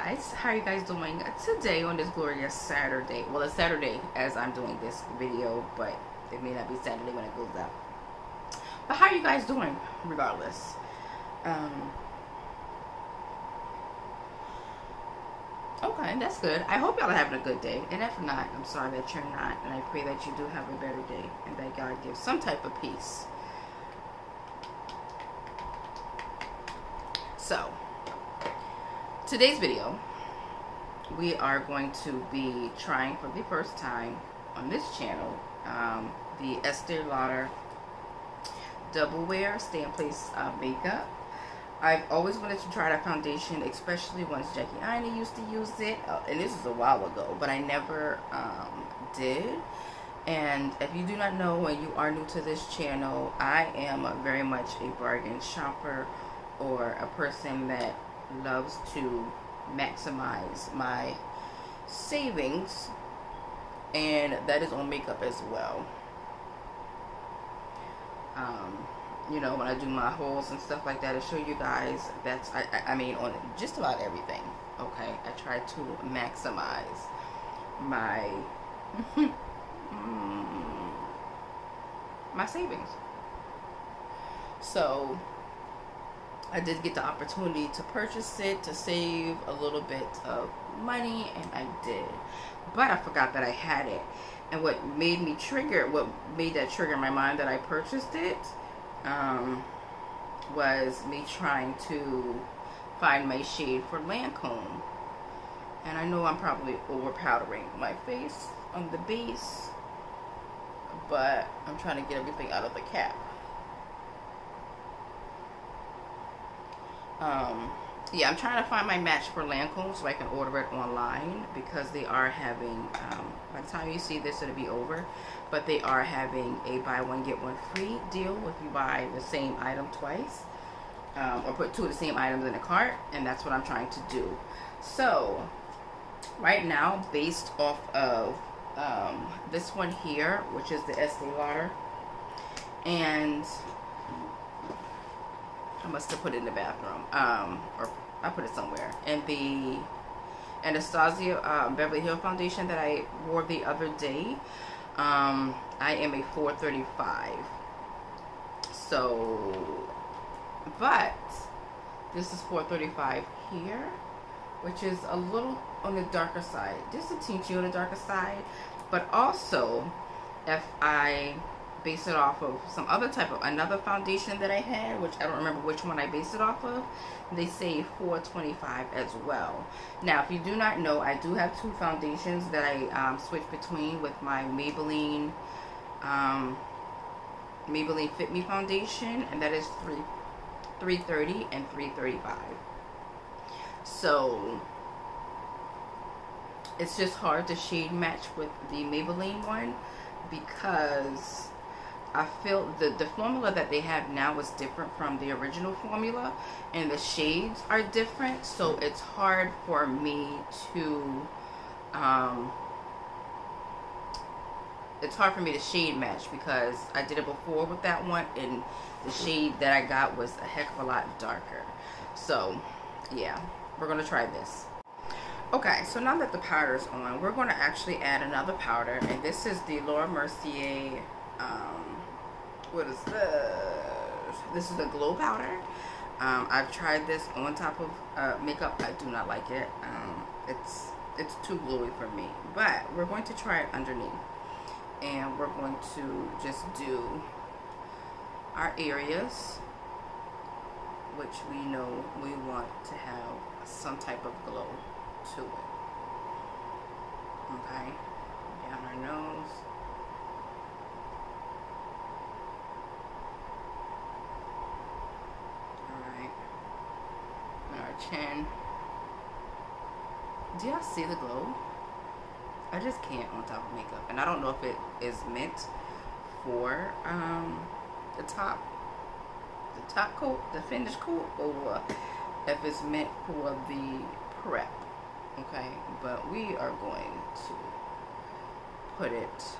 guys, how are you guys doing today on this glorious Saturday? Well, it's Saturday as I'm doing this video, but it may not be Saturday when it goes out. But how are you guys doing regardless? Okay, that's good. I hope y'all are having a good day, and if not, I'm sorry that you're not, and I pray that you do have a better day and that God gives some type of peace. So today's video, we are going to be trying for the first time on this channel the Estee Lauder Double Wear Stay in Place makeup. I've always wanted to try that foundation, especially once Jackie Aina used to use it, and this is a while ago, but I never did. And if you do not know and you are new to this channel, I am very much a bargain shopper, or a person that loves to maximize my savings, and that is on makeup as well. You know, when I do my hauls and stuff like that, to show you guys, that's I mean on just about everything. Okay, I try to maximize my my savings. So I did get the opportunity to purchase it to save a little bit of money, and I did, but I forgot that I had it. And what made that trigger in my mind that I purchased it was me trying to find my shade for Lancome. And I know I'm probably over powdering my face on the base, but I'm trying to get everything out of the cap. Yeah, I'm trying to find my match for Lancome so I can order it online, because they are having, by the time you see this, it'll be over, but they are having a buy one get one free deal if you buy the same item twice, or put two of the same items in a cart, and that's what I'm trying to do. So right now, based off of this one here, which is the Estee Lauder, and I must have put it in the bathroom, or I put it somewhere. And the Anastasia Beverly Foundation that I wore the other day, I am a 435. So, but this is 435 here, which is a little on the darker side. Just a teensy on the darker side. But also, if I base it off of some other another foundation that I had, which I don't remember which one I based it off of, they say 425 as well. Now, if you do not know, I do have two foundations that I switch between with my Maybelline Fit Me Foundation, and that is 330 and 335. So it's just hard to shade match with the Maybelline one, because I feel the formula that they have now is different from the original formula, and the shades are different, so it's hard for me to shade match, because I did it before with that one, and the shade that I got was a heck of a lot darker. So yeah, we're gonna try this. Okay, so now that the powder is on, we're going to actually add another powder, and this is the Laura Mercier, what is this? This is the glow powder. I've tried this on top of makeup. I do not like it. It's too glowy for me, but we're going to try it underneath, and we're going to just do our areas which we know we want to have some type of glow to it. Okay, down our nose, alright, and our chin. Do y'all see the glow? I just can't on top of makeup, and I don't know if it is meant for the top coat, the finish coat, or if it's meant for the prep. Okay, but we are going to put it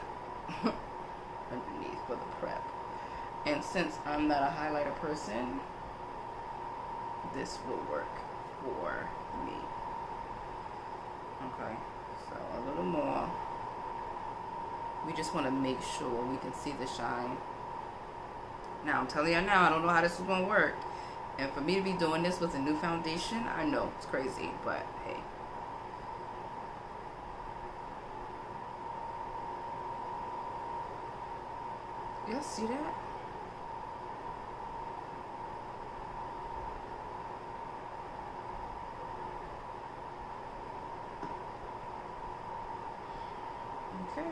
underneath for the prep. And since I'm not a highlighter person, this will work for me. Okay, so a little more. We just want to make sure we can see the shine. Now, I'm telling you now, I don't know how this is going to work. And for me to be doing this with a new foundation, I know it's crazy, but hey. Y'all see that? Okay.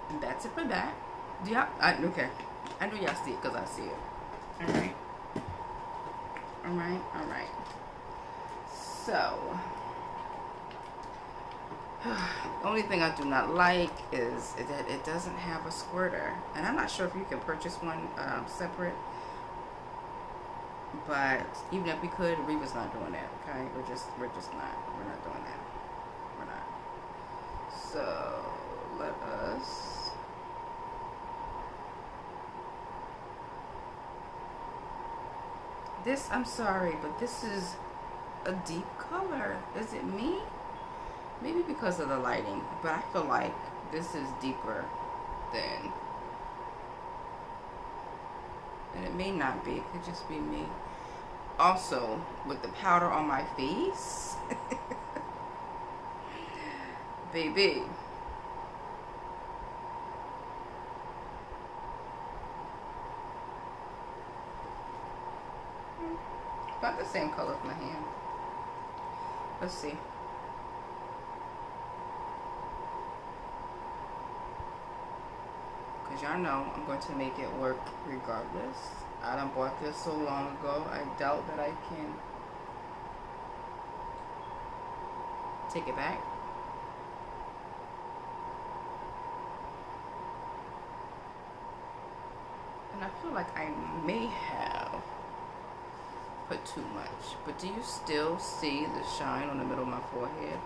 And that's it for that. Yeah, okay. I know y'all see it because I see it. Alright. Alright. So, the only thing I do not like is that it doesn't have a squirter. And I'm not sure if you can purchase one separate. But even if we could, Reva's not doing that, okay? We're just not. We're not doing that. We're not. So, let us... This, I'm sorry, but this is a deep color. Is it me? Maybe because of the lighting, but I feel like this is deeper than... And it may not be. It could just be me. Also, with the powder on my face. Baby. About the same color as my hand. Let's see. Because y'all know I'm going to make it work regardless. I done bought this so long ago. I doubt that I can take it back. And I feel like I may have put too much. But do you still see the shine on the middle of my forehead?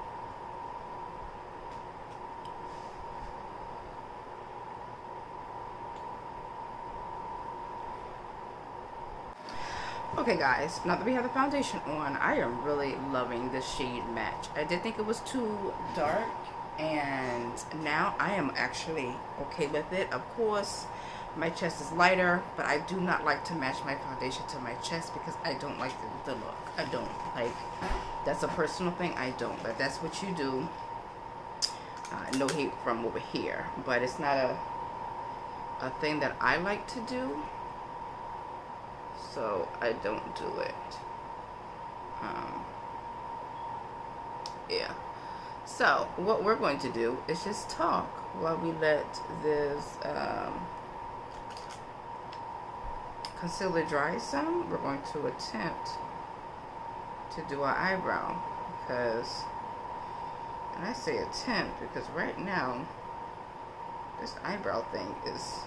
Okay guys, now that we have the foundation on, I am really loving this shade match. I did think it was too dark, and now I am actually okay with it. Of course, my chest is lighter, but I do not like to match my foundation to my chest because I don't like the look. I don't like, that's a personal thing. I don't, but that's what you do. No hate from over here, but it's not a thing that I like to do. So I don't do it. Yeah. So what we're going to do is just talk while we let this concealer dry some. We're going to attempt to do our eyebrow because, and I say attempt because right now this eyebrow thing is,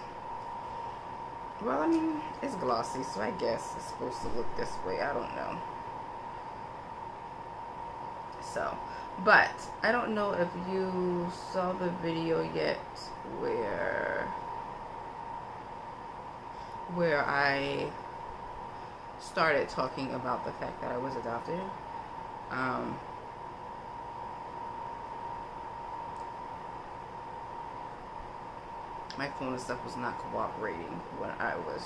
well, I mean, it's glossy, so I guess it's supposed to look this way. I don't know. So, but I don't know if you saw the video yet where I started talking about the fact that I was adopted. My phone and stuff was not cooperating when I was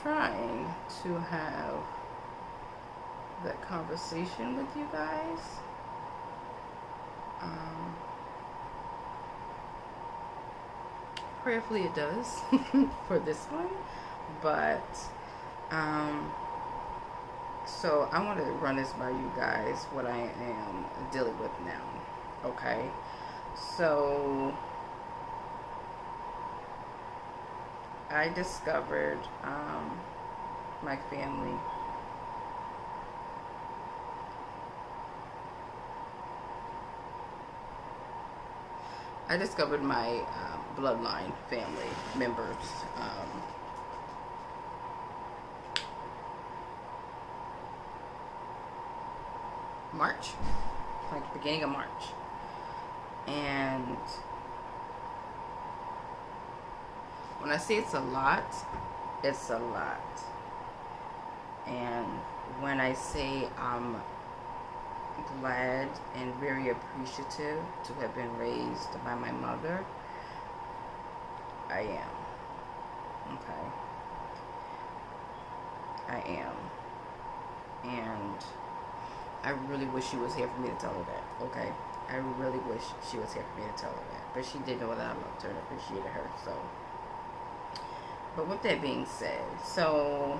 trying to have that conversation with you guys. Prayerfully it does for this one, but so I want to run this by you guys, what I am dealing with now. Okay, so I discovered my family. I discovered my bloodline family members March, like beginning of March, and when I say it's a lot, it's a lot. And when I say I'm glad and very appreciative to have been raised by my mother, I am. Okay. I am. And I really wish she was here for me to tell her that. Okay. I really wish she was here for me to tell her that. But she did know that I loved her and appreciated her. So, but with that being said, so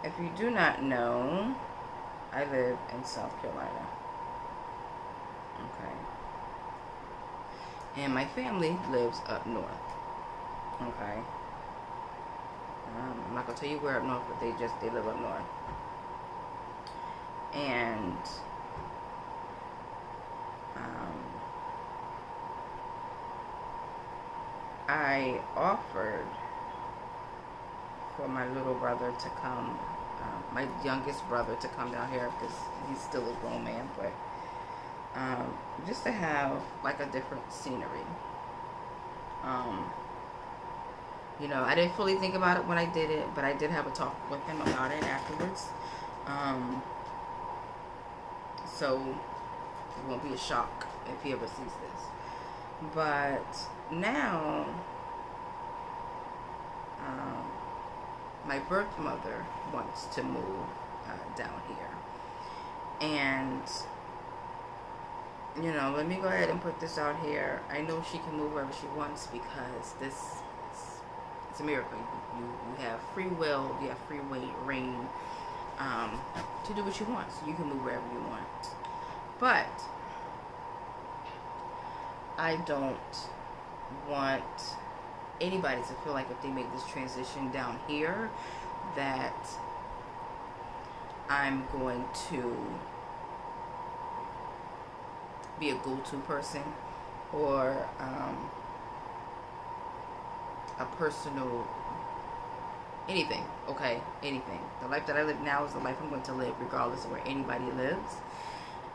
if you do not know, I live in South Carolina. Okay. And my family lives up north. Okay. I'm not gonna tell you where up north, but they live up north. And I offered for my little brother to come, my youngest brother to come down here, because he's still a grown man, but just to have like a different scenery. You know, I didn't fully think about it when I did it, but I did have a talk with him about it afterwards. So it won't be a shock if he ever sees this. But now, my birth mother wants to move down here. And, you know, let me go ahead and put this out here. I know she can move wherever she wants, because it's a miracle. You have free will, you have free reign to do what you want. So you can move wherever you want. But I don't want anybody to feel like if they make this transition down here that I'm going to be a go-to person or a personal anything. Okay, anything. The life that I live now is the life I'm going to live regardless of where anybody lives.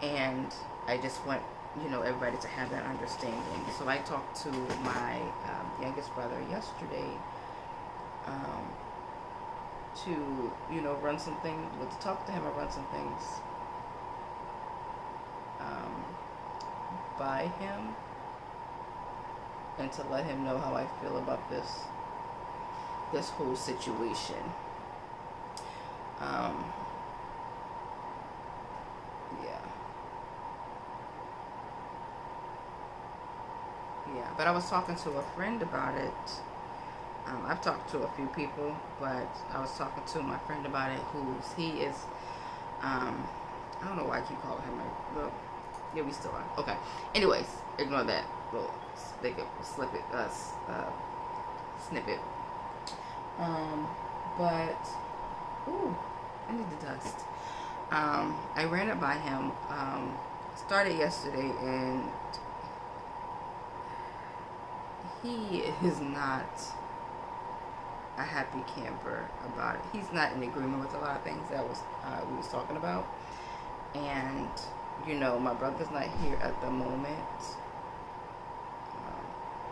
And I just want, you know, everybody to have that understanding. So I talked to my youngest brother yesterday to, you know, run some things, to talk to him and run some things by him, and to let him know how I feel about this whole situation. Yeah, but I was talking to a friend about it. I've talked to a few people, but I was talking to my friend about it, he is, I don't know why I keep calling him yeah, we still are. Okay. Anyways, ignore that little snippet. But, ooh, I need the dust. I ran it by him, started yesterday, and he is not a happy camper about it. He's not in agreement with a lot of things that we was talking about. And, you know, my brother's not here at the moment.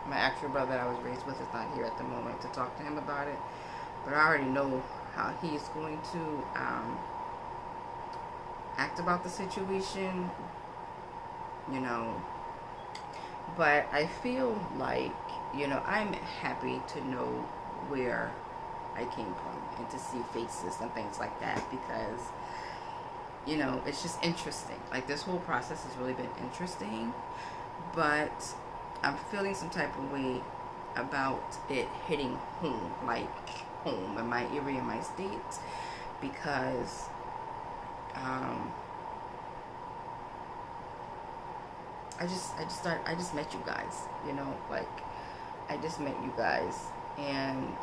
My actual brother that I was raised with is not here at the moment to talk to him about it. But I already know how he's going to act about the situation, you know. But I feel like, you know, I'm happy to know where I came from and to see faces and things like that, because, you know, it's just interesting. Like, this whole process has really been interesting, but I'm feeling some type of way about it hitting home, like home in my area, in my state, because I just met you guys, you know, like, I just met you guys, and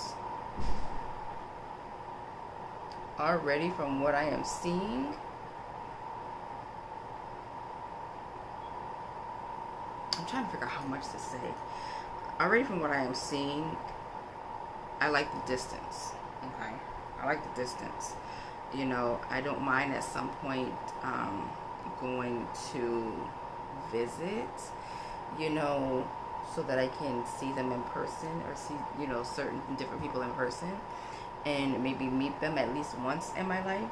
already from what I am seeing, I'm trying to figure out how much to say. Already from what I am seeing, I like the distance, okay? I like the distance. You know, I don't mind at some point going to visit, you know, so that I can see them in person, or see, you know, certain different people in person, and maybe meet them at least once in my life.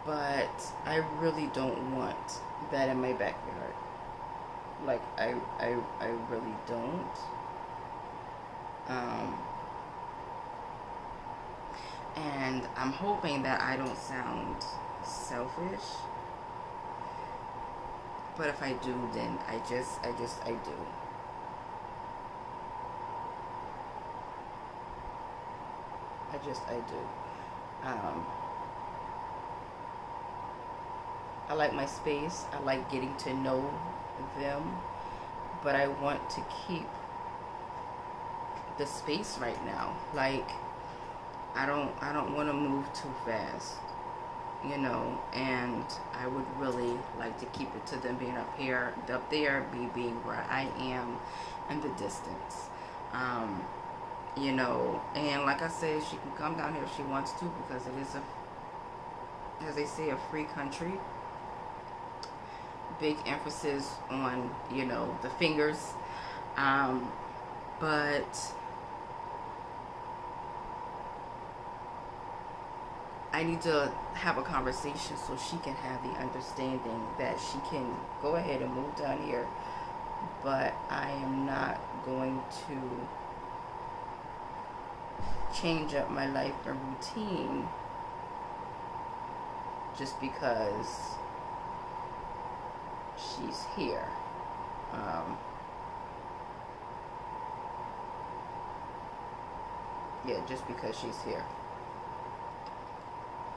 But I really don't want that in my backyard. Like, I really don't. And I'm hoping that I don't sound selfish. But if I do, then I do. I do. I like my space. I like getting to know them, but I want to keep the space right now. Like, I don't want to move too fast, you know, and I would really like to keep it to them being up there, being where I am in the distance. You know, and like I said, she can come down here if she wants to, because it is as they say, a free country. Big emphasis on, you know, the fingers, but I need to have a conversation so she can have the understanding that she can go ahead and move down here, but I am not going to change up my life and routine just because she's here. Yeah, just because she's here.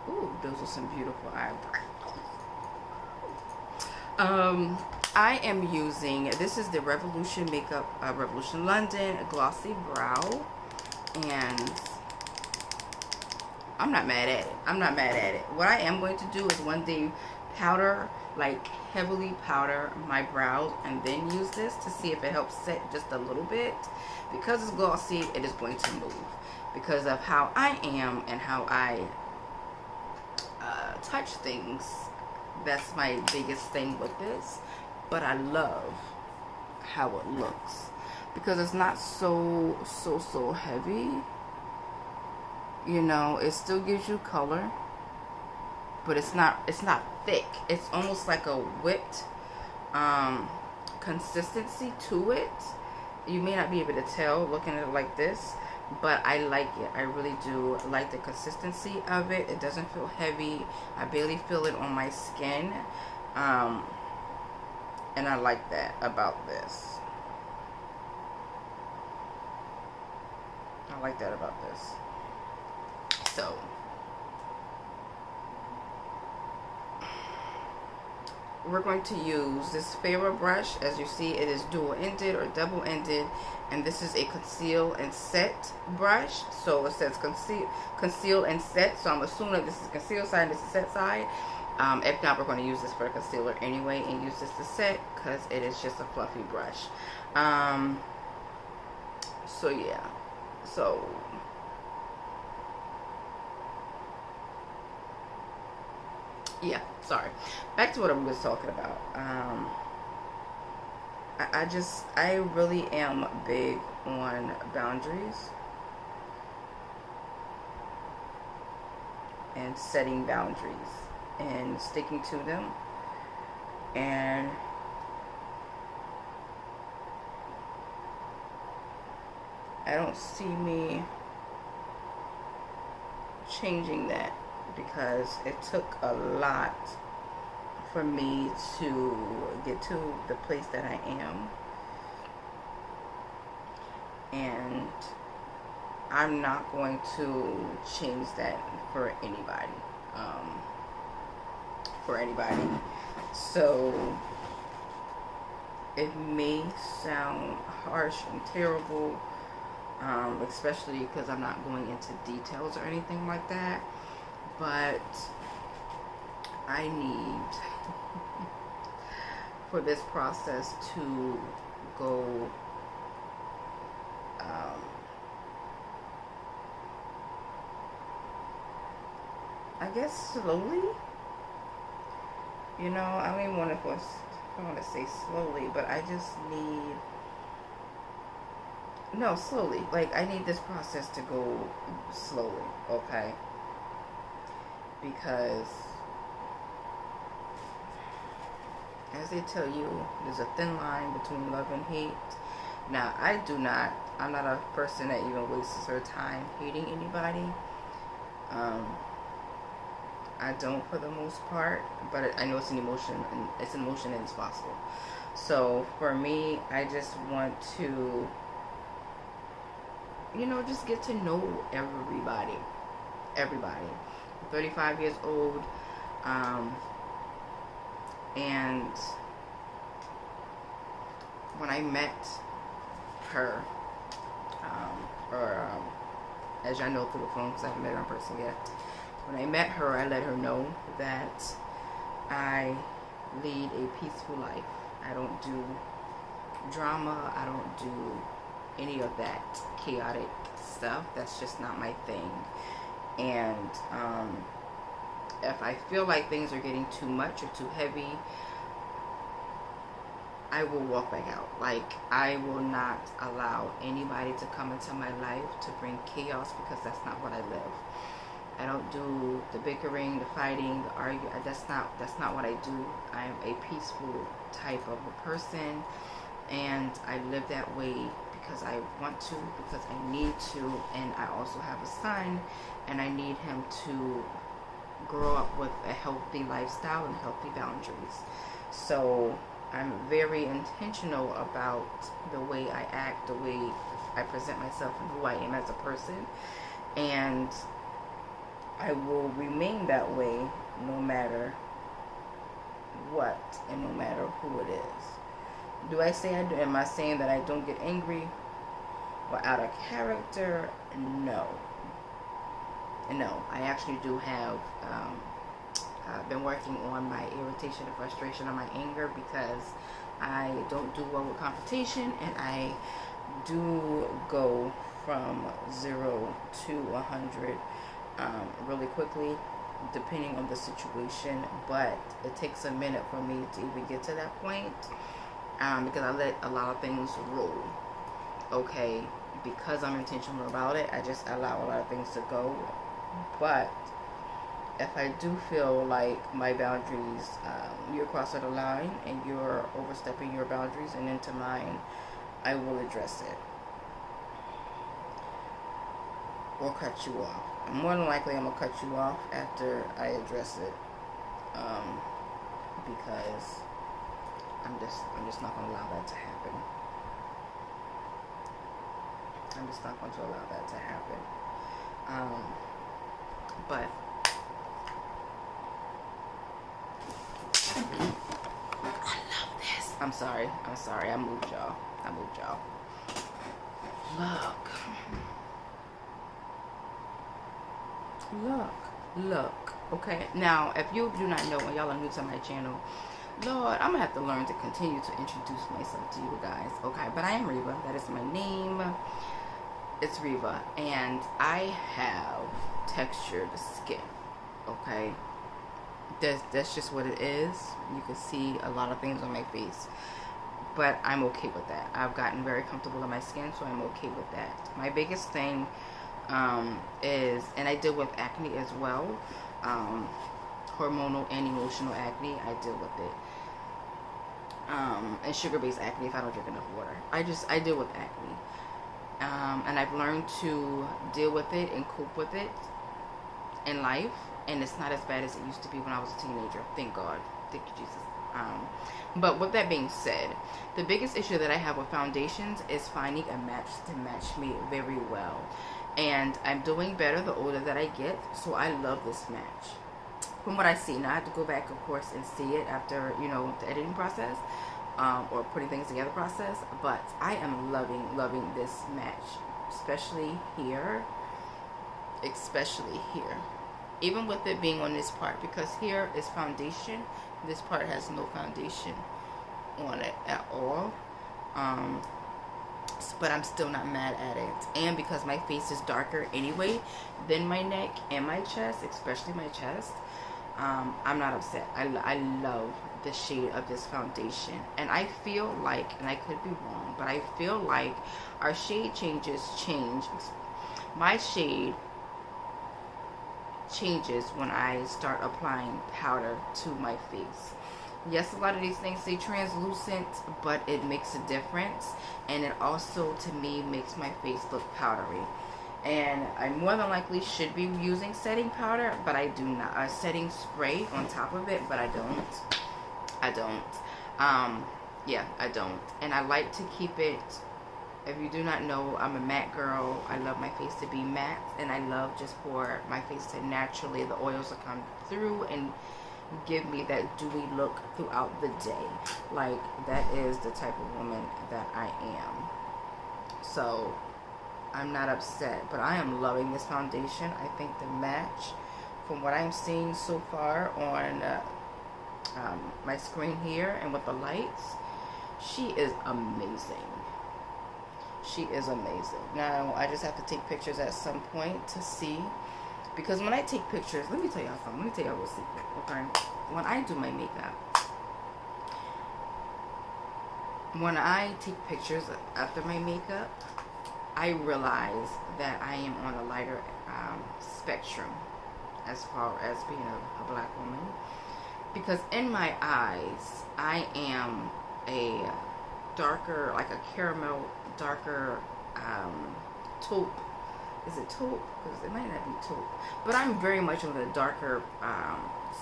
Ooh, those are some beautiful eyebrows. I am using, this is the Revolution Makeup, Revolution London Glossy Brow, and I'm not mad at it. What I am going to do is one day powder, like heavily powder my brows, and then use this to see if it helps set just a little bit. Because it's glossy, it is going to move because of how I am and how I touch things. That's my biggest thing with this, but I love how it looks because it's not so heavy, you know. It still gives you color, but it's not thick. It's almost like a whipped consistency to it. You may not be able to tell looking at it like this, but I like it. I really do like the consistency of it. It doesn't feel heavy. I barely feel it on my skin, and I like that about this. I like that about this. So we're going to use this Farrah brush. As you see, it is dual-ended or double-ended, and this is a conceal and set brush. So it says conceal and set, so I'm assuming that this is the conceal side and this is the set side. If not, we're going to use this for a concealer anyway and use this to set because it is just a fluffy brush. So yeah, so yeah, sorry, back to what I was talking about. I really am big on boundaries and setting boundaries and sticking to them, and I don't see me changing that because it took a lot for me to get to the place that I am, and I'm not going to change that for anybody. So it may sound harsh and terrible, especially because I'm not going into details or anything like that, but I need for this process to go I guess slowly. You know, I don't even want to I want to say slowly, but I just need, no, slowly. Like, I need this process to go slowly, okay? Because, as they tell you, there's a thin line between love and hate. Now, I'm not a person that even wastes her time hating anybody. I don't, for the most part, but I know it's an emotion, and it's an emotion and it's possible. So for me, I just want to, you know, just get to know everybody. I'm 35 years old, and when I met her, as y'all know through the phone, because I haven't met her in person yet. When I met her, I let her know that I lead a peaceful life. I don't do drama. I don't do any of that chaotic stuff. That's just not my thing. And if I feel like things are getting too much or too heavy, I will walk back out. Like, I will not allow anybody to come into my life to bring chaos, because that's not what I live. I don't do the bickering, the fighting, the arguing. That's not what I do. I am a peaceful type of a person, and I live that way because I want to, because I need to, and I also have a son, and I need him to grow up with a healthy lifestyle and healthy boundaries. So I'm very intentional about the way I act, the way I present myself, and who I am as a person. And I will remain that way no matter what and no matter who it is. Do I say I do? Am I saying that I don't get angry or out of character? No. No, I actually do have, I've been working on my irritation and frustration and my anger, because I don't do well with confrontation, and I do go from 0 to 100 really quickly, depending on the situation. But it takes a minute for me to even get to that point, because I let a lot of things roll. Okay, because I'm intentional about it, I just allow a lot of things to go. But if I do feel like my boundaries, you're crossing the line and you're overstepping your boundaries and into mine, I will address it or cut you off. More than likely, I'm gonna cut you off after I address it, because I'm just not gonna allow that to happen. I'm just not going to allow that to happen. But I love this. I'm sorry. I moved y'all. Look. Okay. Now, if you do not know, and y'all are new to my channel, Lord, I'm gonna have to learn to continue to introduce myself to you guys. Okay, but I am Reva. That is my name. It's Reva, and I have textured skin. Okay, that's just what it is. You can see a lot of things on my face, but I'm okay with that. I've gotten very comfortable in my skin, so I'm okay with that. My biggest thing is, and I deal with acne as well, hormonal and emotional acne. I deal with it, and sugar-based acne if I don't drink enough water. I deal with acne. And I've learned to deal with it and cope with it in life, and it's not as bad as it used to be when I was a teenager. Thank God. Thank you, Jesus. But with that being said, the biggest issue that I have with foundations is finding a match to match me very well. And I'm doing better the older that I get, so I love this match. From what I see, now I have to go back, of course, and see it after, you know, the editing process. Or putting things together process, but I am loving this match, especially here, even with it being on this part, because here is foundation, this part has no foundation on it at all, but I'm still not mad at it. And because my face is darker anyway than my neck and my chest, especially my chest, I'm not upset. I love the shade of this foundation. And I feel like, and I could be wrong, but I feel like our shade change. My shade changes when I start applying powder to my face. Yes, a lot of these things say translucent, but it makes a difference, and it also, to me, makes my face look powdery. And I more than likely should be using setting powder, but I do not. A setting spray on top of it, but I don't. Yeah, I don't. And I like to keep it. If you do not know, I'm a matte girl. I love my face to be matte, and I love just for my face to naturally, the oils to come through and give me that dewy look throughout the day. Like, that is the type of woman that I am. So I'm not upset, but I am loving this foundation. I think the match, from what I'm seeing so far on my screen here and with the lights, she is amazing. She is amazing. Now I just have to take pictures at some point to see, because when I take pictures, let me tell y'all something. Let me tell y'all a little secret, okay? When I do my makeup, when I take pictures after my makeup, I realize that I am on a lighter spectrum as far as being a black woman, because in my eyes, I am a darker, like a caramel, darker taupe. Is it taupe? Because it might not be taupe, but I'm very much on the darker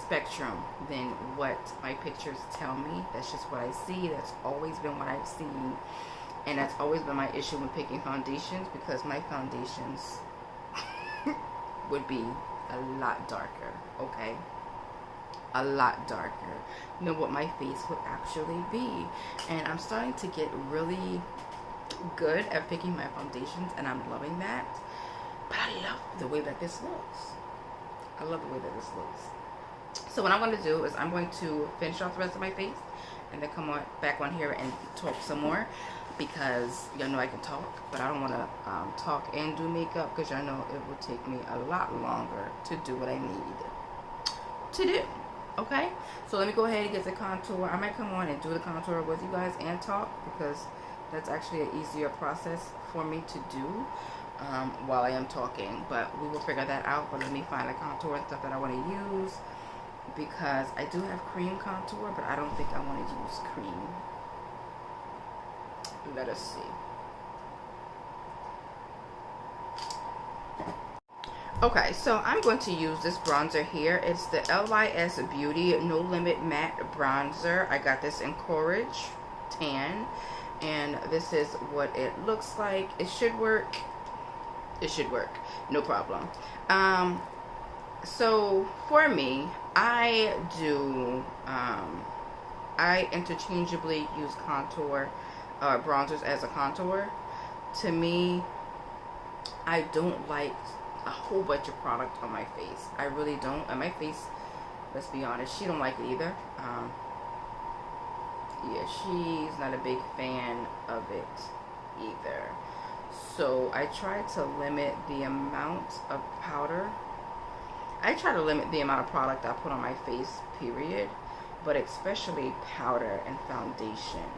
spectrum than what my pictures tell me. That's just what I see. That's always been what I've seen, and that's always been my issue when picking foundations, because my foundations would be a lot darker, okay? A lot darker than what my face would actually be. And I'm starting to get really good at picking my foundations, and I'm loving that. But I love the way that this looks. I love the way that this looks. So what I'm going to do is I'm going to finish off the rest of my face and then come on back on here and talk some more, because y'all know I can talk, but I don't want to talk and do makeup, because y'all know it will take me a lot longer to do what I need to do. Okay, so let me go ahead and get the contour. I might come on and do the contour with you guys and talk, because that's actually an easier process for me to do while I am talking. But we will figure that out. But let me find the contour and stuff that I want to use, because I do have cream contour, but I don't think I want to use cream. Let us see. Okay, so I'm going to use this bronzer here. It's the LYS Beauty No Limit Matte Bronzer. I got this in Courage Tan, and this is what it looks like. It should work. It should work. No problem. So for me, I do, I interchangeably use contour, bronzers as a contour. To me, I don't like a whole bunch of product on my face. I really don't. And my face, let's be honest, she don't like it either. Yeah, she's not a big fan of it either. So I try to limit the amount of powder. I try to limit the amount of product I put on my face, period. But especially powder and foundation.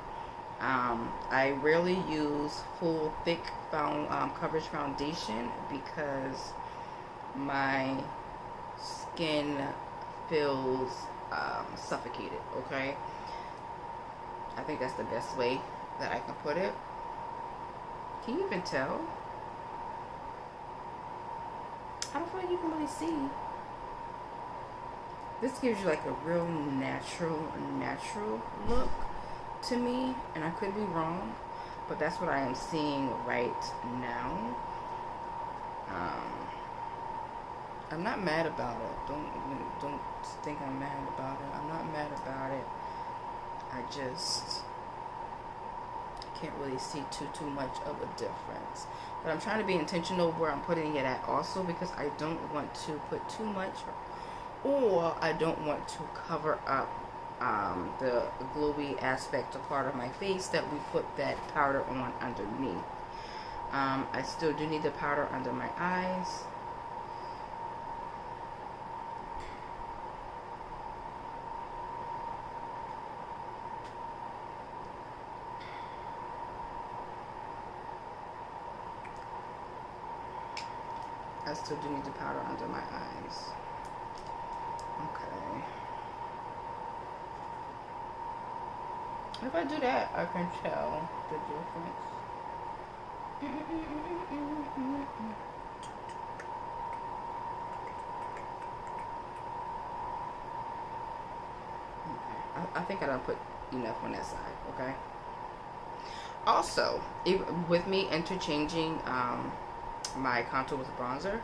I rarely use full thick coverage foundation, because my skin feels suffocated, okay? I think that's the best way that I can put it. Can you even tell? I don't feel like you can really see. This gives you like a real natural look to me, and I could be wrong, but that's what I am seeing right now. I'm not mad about it. Don't think I'm mad about it. I'm not mad about it. I just can't really see too much of a difference. But I'm trying to be intentional where I'm putting it at also, because I don't want to put too much, or I don't want to cover up the glowy aspect of part of my face that we put that powder on underneath. I still do need the powder under my eyes. I still do need the powder under my eyes. Okay. If I do that, I can tell the difference. Okay. I think I don't put enough on that side, okay? Also, with me interchanging my contour with bronzer,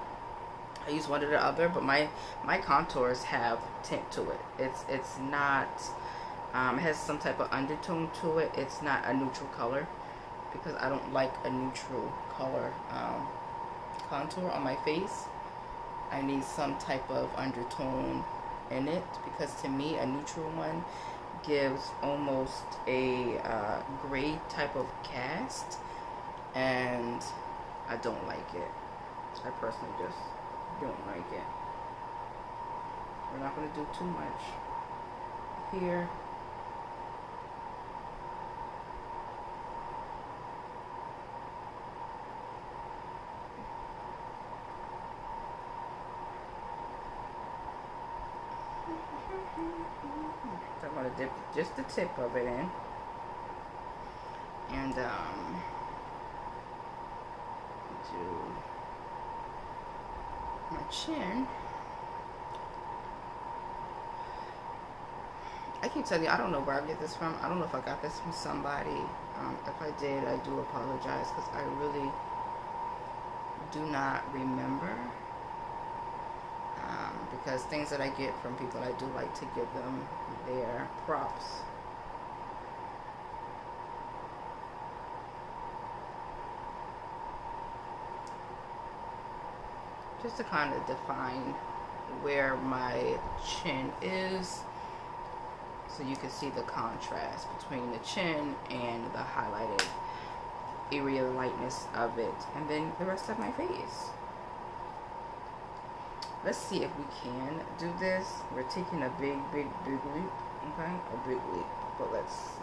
I use one or the other, but my contours have tint to it. It's not, it has some type of undertone to it. It's not a neutral color, because I don't like a neutral color contour on my face. I need some type of undertone in it, because to me a neutral one gives almost a gray type of cast, and I don't like it. I personally just don't like it. We're not going to do too much here. So I'm going to dip just the tip of it in, and do my chin. I keep telling you, I don't know where I get this from. I don't know if I got this from somebody. If I did, I do apologize, because I really do not remember. Because things that I get from people, I do like to give them their props. Just to kind of define where my chin is, so you can see the contrast between the chin and the highlighted area lightness of it, and then the rest of my face. Let's see if we can do this. We're taking a big leap, okay? A big leap, but let's see.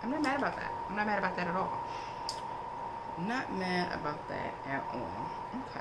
I'm not mad about that. I'm not mad about that at all. Not mad about that at all. Okay.